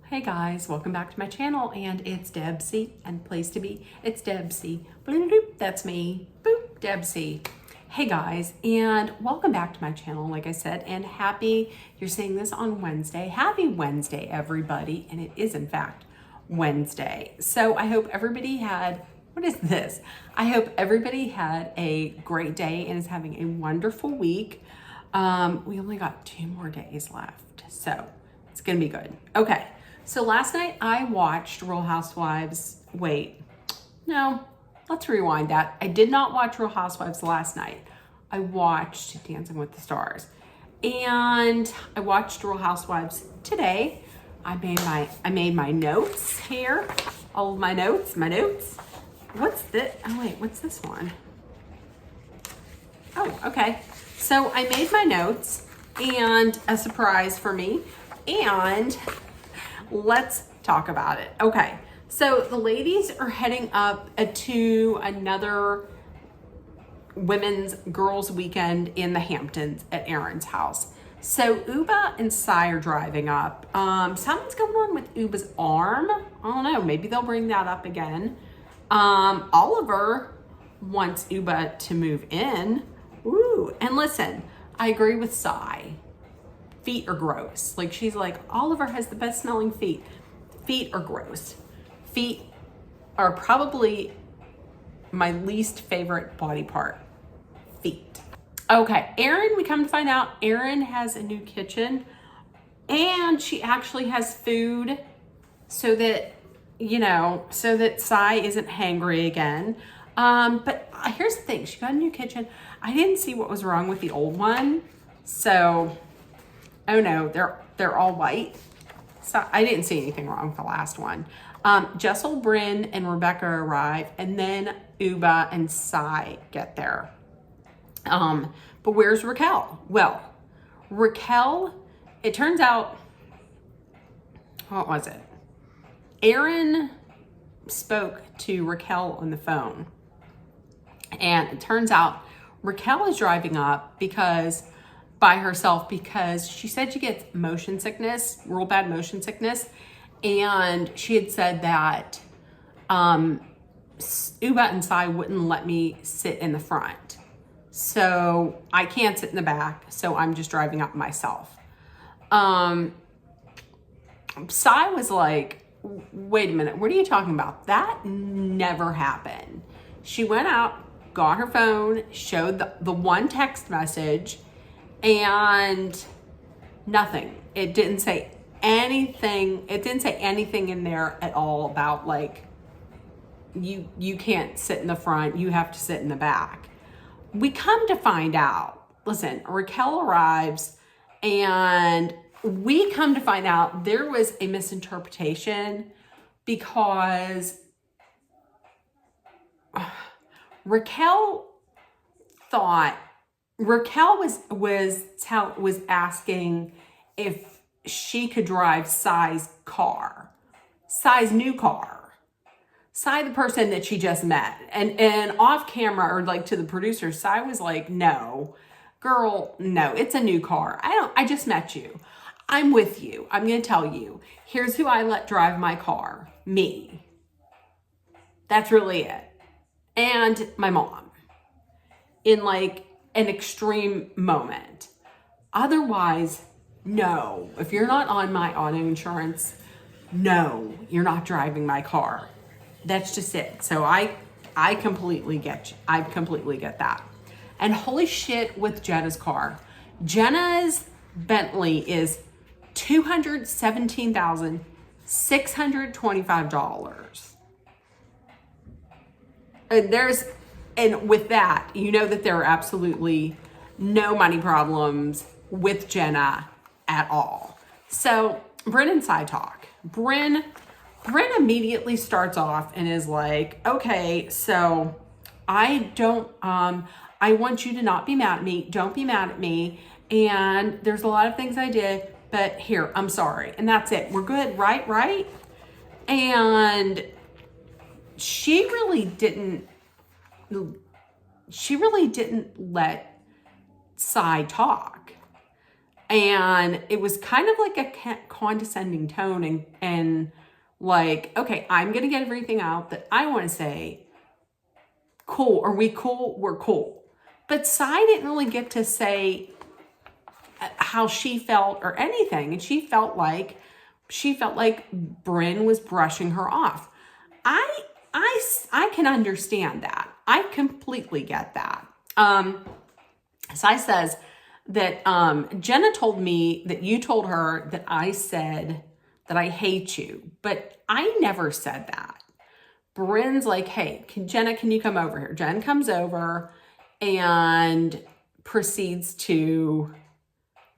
Hey guys, welcome back to my channel, and it's Debsy, and place to be, it's Debsy. Bloop, bloop, that's me. Boop, Debsy. Hey guys, and welcome back to my channel, like I said, and you're seeing this on Wednesday. Happy Wednesday, everybody, and it is in fact Wednesday. So I hope everybody had, what is this? I hope everybody had a great day and is having a wonderful week. We only got 2 more days left, so it's gonna be good. Okay. So last night I watched Real Housewives. Wait, no, let's rewind that. I did not watch Real Housewives last night. I watched Dancing with the Stars, and I watched Real Housewives today. I made my notes here. All of my notes. What's this? Oh wait, what's this one? Oh, okay. So I made my notes, and a surprise for me, and let's talk about it. Okay, so the ladies are heading up to another women's girls weekend in the Hamptons at Erin's house. So Uba and Sai are driving up. Something's going on with Uba's arm. I don't know, maybe they'll bring that up again. Oliver wants Uba to move in. Ooh, and listen, I agree with Sai. Feet are gross. Like, she's like, Oliver has the best smelling feet. Feet are gross. Feet are probably my least favorite body part. Feet. Okay, Erin, we come to find out Erin has a new kitchen, and she actually has food so that, so that Sai isn't hangry again. But here's the thing, she got a new kitchen. I didn't see what was wrong with the old one. So, oh no, they're all white. So I didn't see anything wrong with the last one. Jessel, Bryn, and Rebecca arrive, and then Uba and Sai get there. But where's Raquel? Well, Raquel, it turns out, what was it? Erin spoke to Raquel on the phone, and it turns out Raquel is driving up by herself because she said she gets motion sickness, real bad motion sickness. And she had said that Uba and Sai wouldn't let me sit in the front. So I can't sit in the back, so I'm just driving up myself. Sai was like, wait a minute, what are you talking about? That never happened. She went out, got her phone, showed the one text message, and nothing. It didn't say anything. It didn't say anything in there at all about, like, you can't sit in the front, you have to sit in the back. We come to find out, listen, Raquel arrives, and we come to find out there was a misinterpretation because Raquel was asking if she could drive Sai's car, Sai's new car. Sai, the person that she just met, and off camera, or like to the producer, Sai was like, no, girl, no, it's a new car. I just met you. I'm with you. I'm going to tell you, here's who I let drive my car, me. That's really it. And my mom, in like an extreme moment. Otherwise, no. If you're not on my auto insurance, no, you're not driving my car. That's just it. So I completely get you. I completely get that. And holy shit with Jenna's car. Jenna's Bentley is $217,625. And with that, you know that there are absolutely no money problems with Jenna at all. So Bryn and Sai talk. Bryn immediately starts off and is like, okay, so I want you to not be mad at me. Don't be mad at me. And there's a lot of things I did, but here, I'm sorry. And that's it. We're good, right? And she really didn't let Sai talk. And it was kind of like a condescending tone and like, okay, I'm going to get everything out that I want to say. Cool. Are we cool? We're cool. But Sai didn't really get to say how she felt or anything. And she felt like Brynn was brushing her off. I can understand that. I completely get that. Sai says that Jenna told me that you told her that I said that I hate you, but I never said that. Brynn's like, hey, Jenna, can you come over here? Jen comes over and proceeds to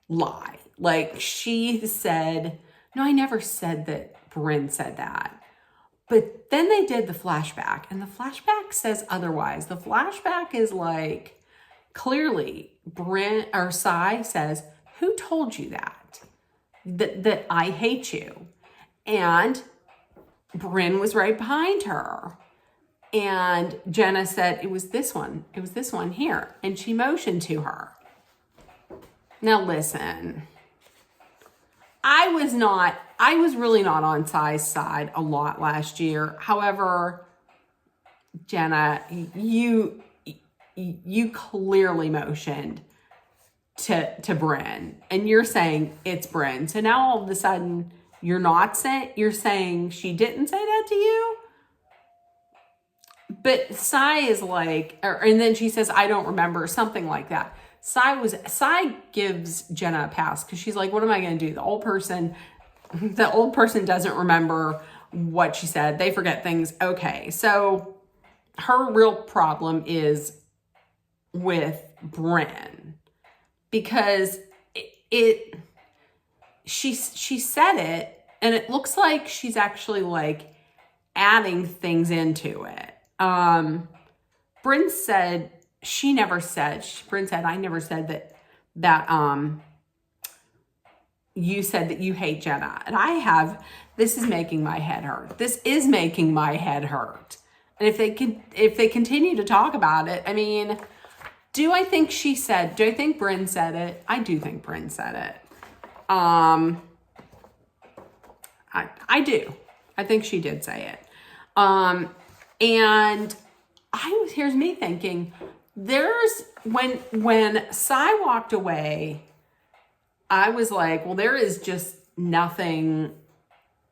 lie. Like, she said, no, I never said that Brynn said that. But then they did the flashback, and the flashback says otherwise. The flashback is like, clearly, Brynn or Sai says, who told you that? That I hate you? And Brynn was right behind her. And Jenna said, it was this one. It was this one here. And she motioned to her. Now listen, I was really not on Sai's side a lot last year. However, Jenna, you clearly motioned to Brynn, and you're saying it's Brynn. So now all of a sudden you're saying she didn't say that to you? But Sai is like, and then she says, I don't remember, something like that. Sai gives Jenna a pass because she's like, what am I going to do? The old person doesn't remember what she said. They forget things. Okay. So her real problem is with Brynn because she said it, and it looks like she's actually like adding things into it. Brynn said, Brynn said, I never said that you said that you hate Jenna. And this is making my head hurt. This is making my head hurt. And if they continue to talk about it, I mean, do I think Brynn said it? I do think Brynn said it. I do. I think she did say it. And here's me thinking, when Sai walked away, I was like, well, there is just nothing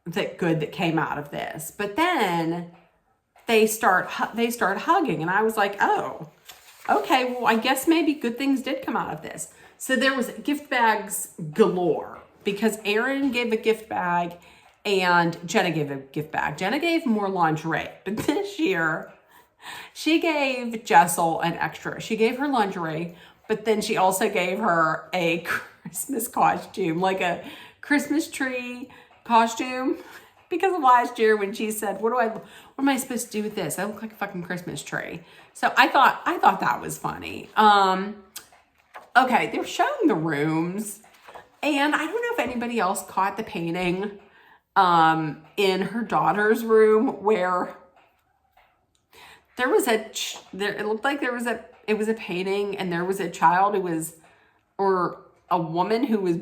that came out of this. But then they start hugging, and I was like, oh, okay, well, I guess maybe good things did come out of this. So there was gift bags galore because Aaron gave a gift bag and Jenna gave a gift bag. Jenna gave more lingerie, but this year she gave Jessel an extra. She gave her lingerie, but then she also gave her a Christmas costume, like a Christmas tree costume, because of last year when she said, what am I supposed to do with this? I look like a fucking Christmas tree. So I thought that was funny. Okay, they're showing the rooms, and I don't know if anybody else caught the painting in her daughter's room where it looked like it was a painting, and there was a child or a woman who was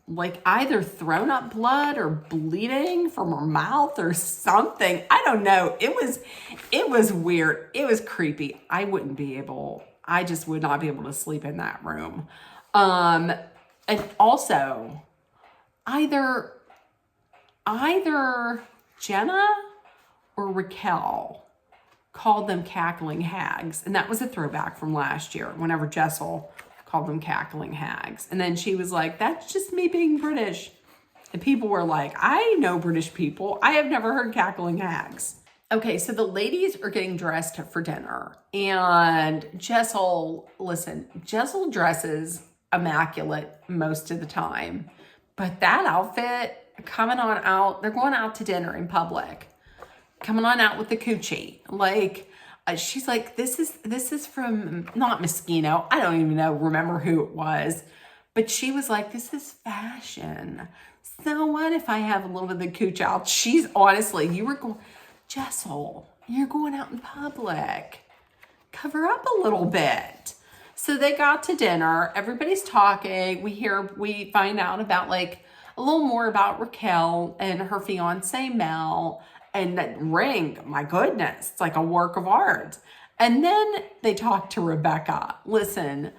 like either thrown up blood or bleeding from her mouth or something. I don't know. It was weird. It was creepy. I just would not be able to sleep in that room. And also either Jenna or Raquel called them cackling hags. And that was a throwback from last year, whenever Jessel called them cackling hags. And then she was like, that's just me being British. And people were like, I know British people. I have never heard cackling hags. Okay, so the ladies are getting dressed for dinner. And Jessel dresses immaculate most of the time. But that outfit, coming on out, they're going out to dinner in public. Coming on out with the coochie. Like, she's like, this is from, not Moschino. I don't even remember who it was. But she was like, this is fashion. So what if I have a little bit of the cooch out? She's honestly, Jessel, you're going out in public. Cover up a little bit. So they got to dinner. Everybody's talking. We find out about like a little more about Raquel and her fiance Mel, and that ring. My goodness, it's like a work of art. And then they talk to Rebecca. Listen,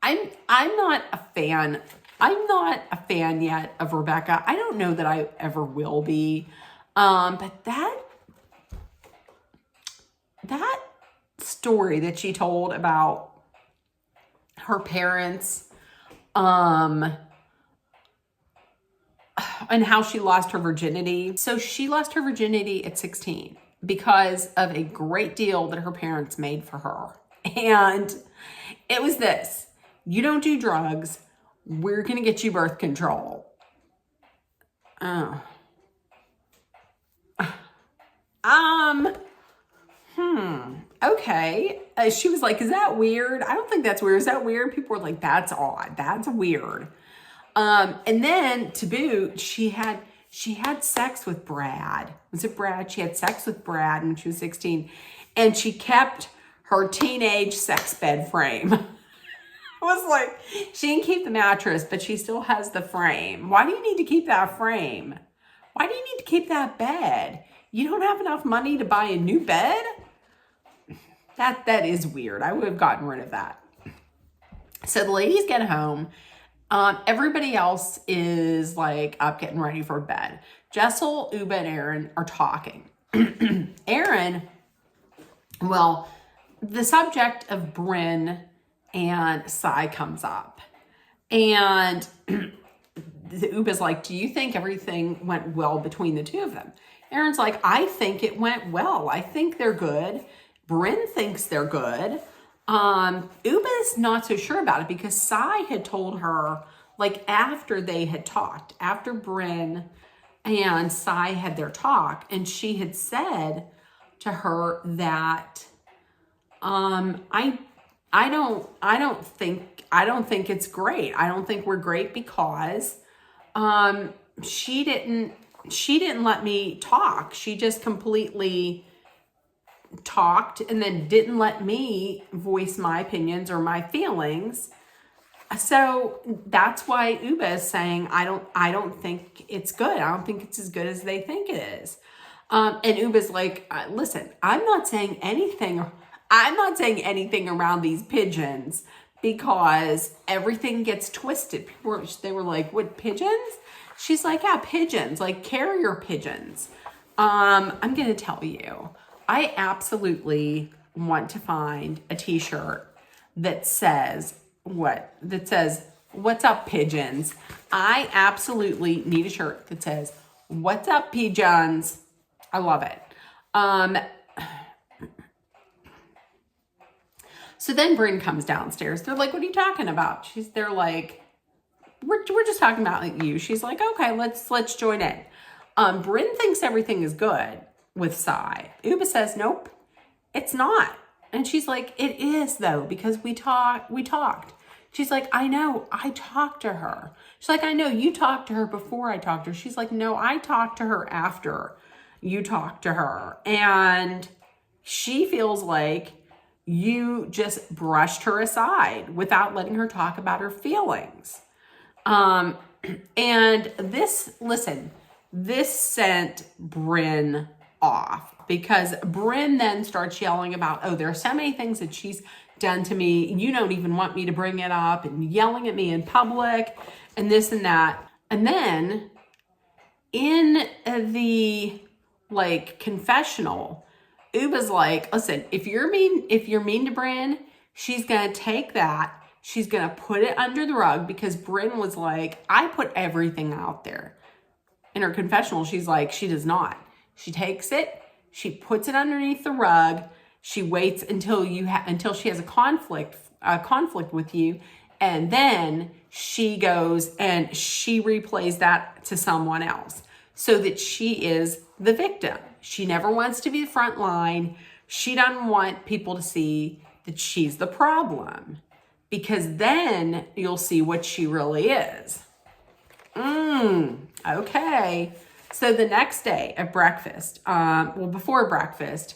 I'm not a fan. I'm not a fan yet of Rebecca. I don't know that I ever will be. But that story that she told about her parents, and how she lost her virginity. So she lost her virginity at 16 because of a great deal that her parents made for her. And it was this: you don't do drugs, we're going to get you birth control. Oh. Okay. She was like, is that weird? I don't think that's weird. Is that weird? People were like, that's odd. That's weird. And then to boot, she had sex with Brad. Was it Brad? She had sex with Brad when she was 16, and she kept her teenage sex bed frame. It was like, she didn't keep the mattress, but she still has the frame. Why do you need to keep that frame? Why do you need to keep that bed? You don't have enough money to buy a new bed? That is weird. I would have gotten rid of that. So the ladies get home. Everybody else is like up getting ready for bed. Jessel, Uba, and Aaron are talking. Aaron, well, the subject of Bryn and Sai comes up. And Uba's like, do you think everything went well between the two of them? Aaron's like, I think it went well. I think they're good. Bryn thinks they're good. Uba's not so sure about it because Sai had told her, like, after they had talked, after Bryn and Sai had their talk, and she had said to her that, I don't think it's great. I don't think we're great because, she didn't let me talk. She just completely talked and then didn't let me voice my opinions or my feelings. So that's why Uba is saying, I don't think it's good. I don't think it's as good as they think it is. And Uba's like, listen, I'm not saying anything around these pigeons because everything gets twisted. They were like, what, pigeons? She's like, yeah, pigeons, like carrier pigeons. I'm going to tell you, I absolutely want to find a t-shirt that says, what's up, pigeons? I absolutely need a shirt that says, what's up, pigeons? I love it. So then Bryn comes downstairs. They're like, what are you talking about? They're like, we're just talking about like you. She's like, okay, let's join in. Bryn thinks everything is good with Sai. Uba says, nope, it's not. And she's like, it is though, because we talked. She's like, I know, I talked to her. She's like, I know you talked to her before I talked to her. She's like, no, I talked to her after you talked to her. And she feels like you just brushed her aside without letting her talk about her feelings. And this sent Bryn off because Bryn then starts yelling about, oh, there are so many things that she's done to me. You don't even want me to bring it up, and yelling at me in public and this and that. And then in the like confessional, Uba's like, listen, if you're mean to Bryn, she's going to take that. She's going to put it under the rug because Bryn was like, I put everything out there. In her confessional, she's like, she does not. She takes it, she puts it underneath the rug. She waits until she has a conflict with you. And then she goes and she replays that to someone else so that she is the victim. She never wants to be the front line. She doesn't want people to see that she's the problem because then you'll see what she really is. Okay. So the next day at breakfast, before breakfast,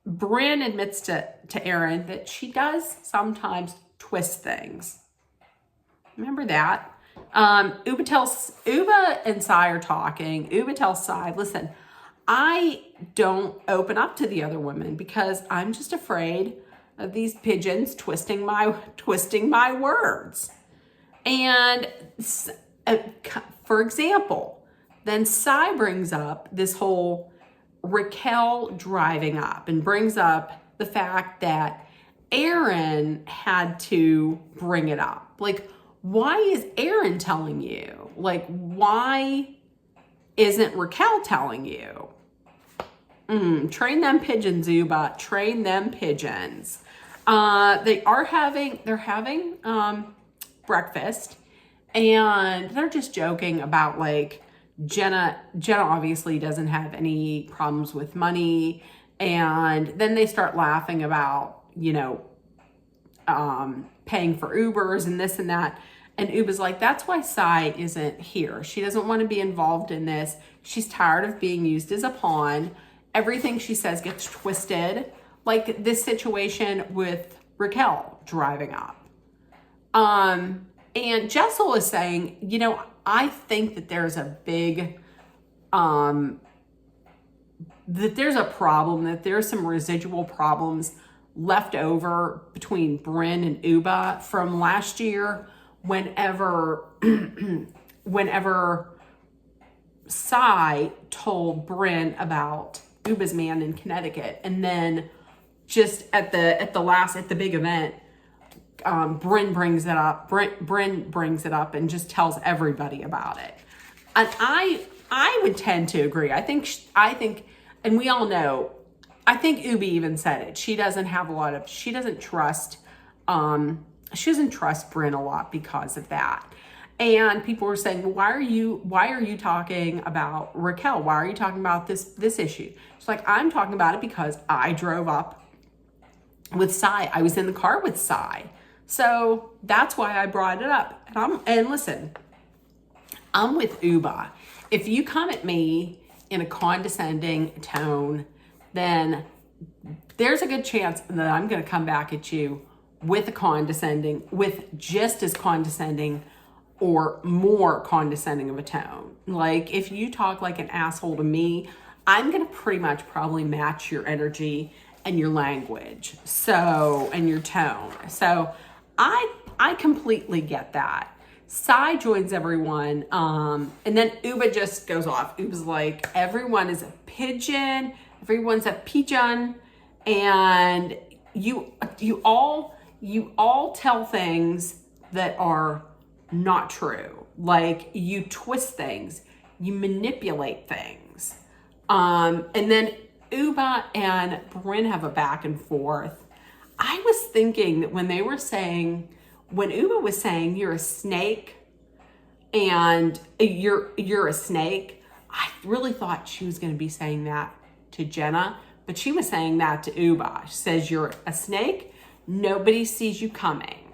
Bryn admits to Aaron that she does sometimes twist things. Remember that? Uba and Sai are talking. Uba tells Sai, listen, I don't open up to the other women because I'm just afraid of these pigeons twisting my words. And for example, then Sai brings up this whole Raquel driving up and brings up the fact that Aaron had to bring it up. Like, why is Aaron telling you? Like, why isn't Raquel telling you? Train them pigeons, Uba. Train them pigeons. They're having breakfast, and they're just joking about, like, Jenna obviously doesn't have any problems with money. And then they start laughing about, paying for Ubers and this and that. And Uba's like, that's why Sai isn't here. She doesn't want to be involved in this. She's tired of being used as a pawn. Everything she says gets twisted. Like this situation with Raquel driving up. And Jessel is saying, I think that there's a big, that there's a problem, that there's some residual problems left over between Bryn and Uba from last year whenever Sai told Bryn about Uba's man in Connecticut. And then just at the big event, Bryn brings it up. Bryn brings it up and just tells everybody about it. And I would tend to agree. I think, and we all know, I think Ubi even said it. She doesn't trust Bryn a lot because of that. And people were saying, well, why are you talking about Raquel? Why are you talking about this issue? She's like, I'm talking about it because I drove up with Sai. I was in the car with Sai. So that's why I brought it up. And listen, I'm with Uba. If you come at me in a condescending tone, then there's a good chance that I'm going to come back at you with just as condescending or more condescending of a tone. Like if you talk like an asshole to me, I'm going to pretty much probably match your energy and your language. And your tone. So I completely get that. Sai joins everyone. And then Uba just goes off. Uba's like, everyone is a pigeon. Everyone's a pigeon. And you all tell things that are not true. Like you twist things, you manipulate things. And then Uba and Bryn have a back and forth. I was thinking that when Uba was saying you're a snake and you're a snake, I really thought she was going to be saying that to Jenna, but she was saying that to Uba. She says you're a snake. Nobody sees you coming.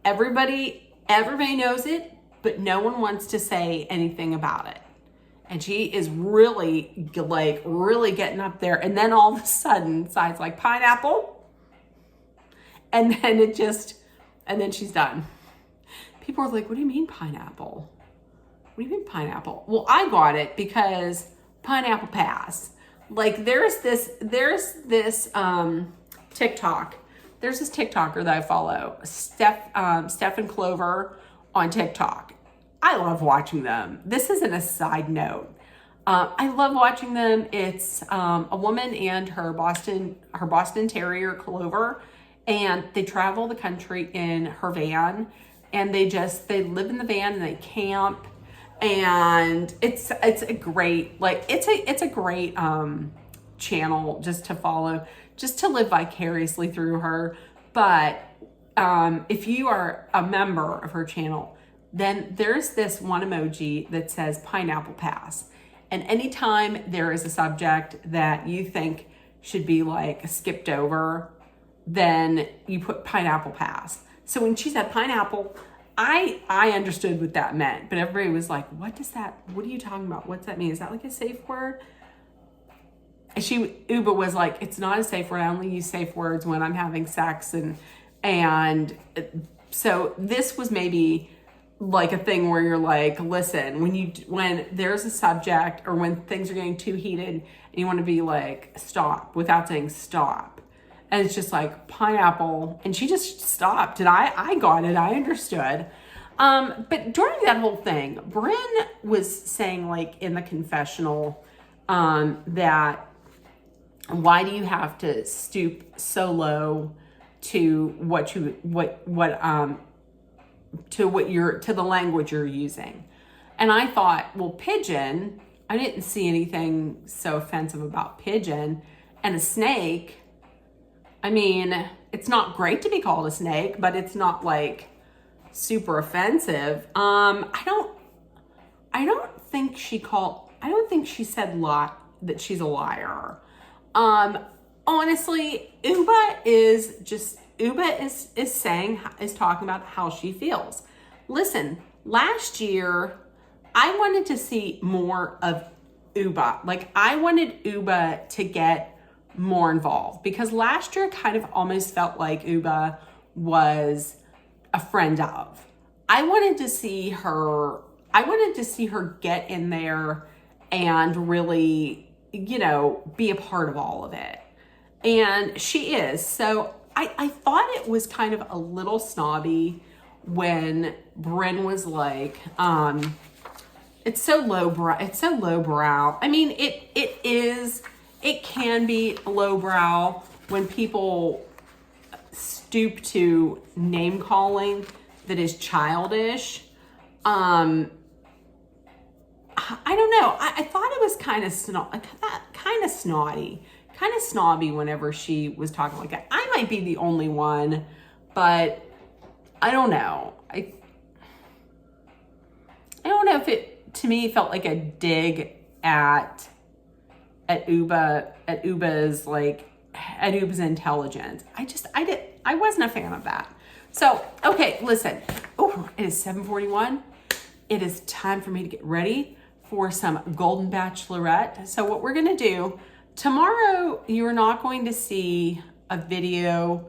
Everybody knows it, but no one wants to say anything about it. And she is really getting up there. And then all of a sudden, Sai's like, pineapple. And then she's done. People are like, what do you mean pineapple? What do you mean pineapple? Well, I got it because pineapple pass. Like there's this TikTok. There's this TikToker that I follow, Steph and Clover on TikTok. I love watching them. This isn't a side note. I love watching them. It's a woman and her Boston Terrier Clover, and they travel the country in her van, and they live in the van and they camp, and it's a great channel just to follow, just to live vicariously through her. But if you are a member of her channel, then there's this one emoji that says pineapple pass. And anytime there is a subject that you think should be like skipped over, then you put pineapple pass. So when she said pineapple, I understood what that meant, but everybody was like, what are you talking about? What's that mean? Is that like a safe word? And Uba was like, it's not a safe word. I only use safe words when I'm having sex and And so this was maybe like a thing where you're like, listen, when there's a subject or when things are getting too heated and you want to be like, stop without saying stop. And it's just like pineapple. And she just stopped. And I got it. I understood. But during that whole thing, Bryn was saying, like, in the confessional, that why do you have to stoop so low to to the language you're using? And I thought, well, pigeon, I didn't see anything so offensive about pigeon. And a snake, I mean, it's not great to be called a snake, but it's not like super offensive. I don't think she said that she's a liar. Honestly, Uba is talking about how she feels. Listen, last year, I wanted to see more of Uba. Like, I wanted Uba to get more involved because last year kind of almost felt like Uba was a friend of. I wanted to see her get in there and really, be a part of all of it. And she is. So I thought it was kind of a little snobby when Bryn was like, it's so lowbrow. I mean, it can be lowbrow when people stoop to name calling that is childish. I don't know. I thought it was kind of snobby whenever she was talking like that. I might be the only one, but I don't know. I don't know if it, to me, felt like a dig at Uba's intelligence. I wasn't a fan of that. So, okay, listen. Oh, it is 7:41. It is time for me to get ready for some Golden Bachelorette. So what we're going to do, tomorrow you're not going to see a video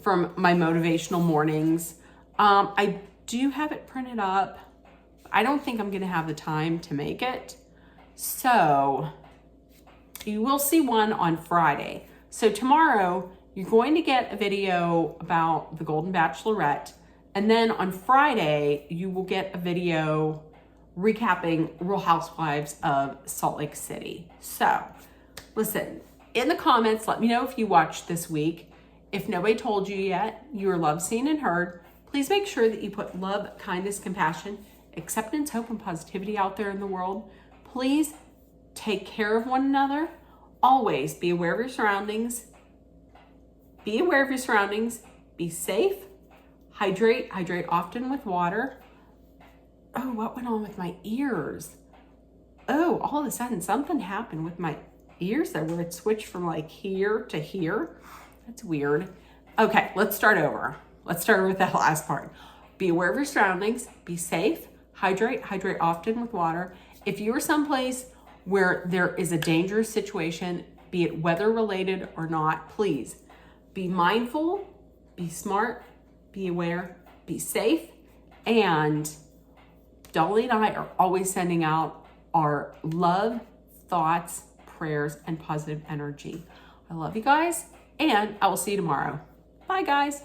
from my motivational mornings. I do have it printed up. I don't think I'm going to have the time to make it. So you will see one on Friday. So tomorrow you're going to get a video about the Golden Bachelorette. And then on Friday, you will get a video recapping Real Housewives of Salt Lake City. So listen, in the comments, let me know if you watched this week. If nobody told you yet, you are loved, seen, and heard. Please make sure that you put love, kindness, compassion, acceptance, hope, and positivity out there in the world. Please take care of one another. Always be aware of your surroundings. Be aware of your surroundings. Be safe. Hydrate often with water. Oh, what went on with my ears? Oh, all of a sudden something happened with my ears there where it switched from like here to here. That's weird. Okay, let's start over. Let's start over with that last part. Be aware of your surroundings. Be safe. Hydrate often with water. If you are someplace where there is a dangerous situation, be it weather related or not, please be mindful, be smart, be aware, be safe, and Dolly and I are always sending out our love, thoughts, prayers, and positive energy. I love you guys, and I will see you tomorrow. Bye, guys.